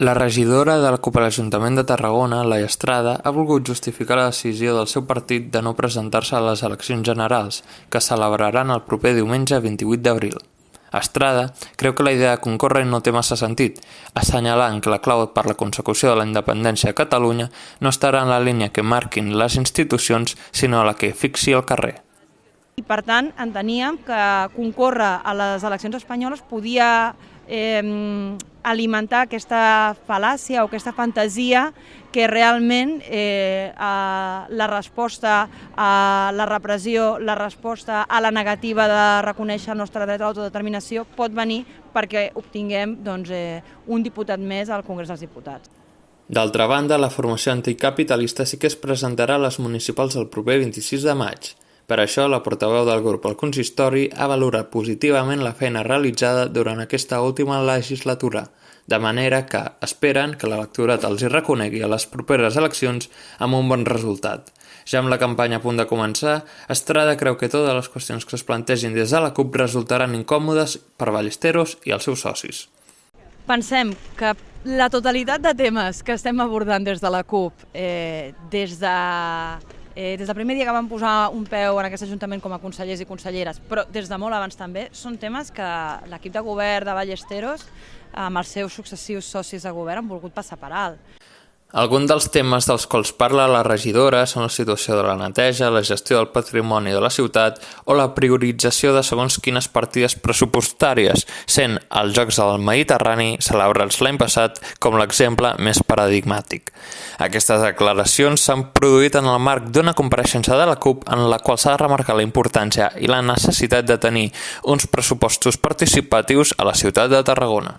La regidora de la CUP a l'Ajuntament de Tarragona, Laia Estrada, ha volgut justificar la decisió del seu partit de no presentar-se a les eleccions generals, que es celebraran el proper diumenge 28 d'abril. Estrada creu que la idea de concórrer no té massa sentit, assenyalant que la clau per la consecució de la independència a Catalunya no estarà en la línia que marquin les institucions, sinó a la que fixi el carrer. I per tant enteníem que concórrer a les eleccions espanyoles podia alimentar aquesta fal·làcia o aquesta fantasia que realment la resposta a la repressió, la resposta a la negativa de reconèixer el nostre dret a l'autodeterminació pot venir perquè obtinguem un diputat més al Congrés dels Diputats. D'altra banda, la formació anticapitalista sí que es presentarà a les municipals el proper 26 de maig. Per això, la portaveu del grup al consistori ha valorat positivament la feina realitzada durant aquesta última legislatura, de manera que esperen que l'electorat els hi reconegui a les properes eleccions amb un bon resultat. Ja amb la campanya a punt de començar, Estrada creu que totes les qüestions que es plantegin des de la CUP resultaran incòmodes per Ballesteros i els seus socis. Pensem que la totalitat de temes que estem abordant des de la CUP, des del primer dia que vam posar un peu en aquest Ajuntament com a consellers i conselleres, però des de molt abans també, són temes que l'equip de govern de Ballesteros, amb els seus successius socis de govern, han volgut passar per alt. Alguns dels temes dels quals parla la regidora són la situació de la neteja, la gestió del patrimoni de la ciutat o la priorització de segons quines partides pressupostàries, sent els Jocs del Mediterrani celebrats l'any passat com l'exemple més paradigmàtic. Aquestes declaracions s'han produït en el marc d'una compareixença de la CUP en la qual s'ha de remarcar la importància i la necessitat de tenir uns pressupostos participatius a la ciutat de Tarragona.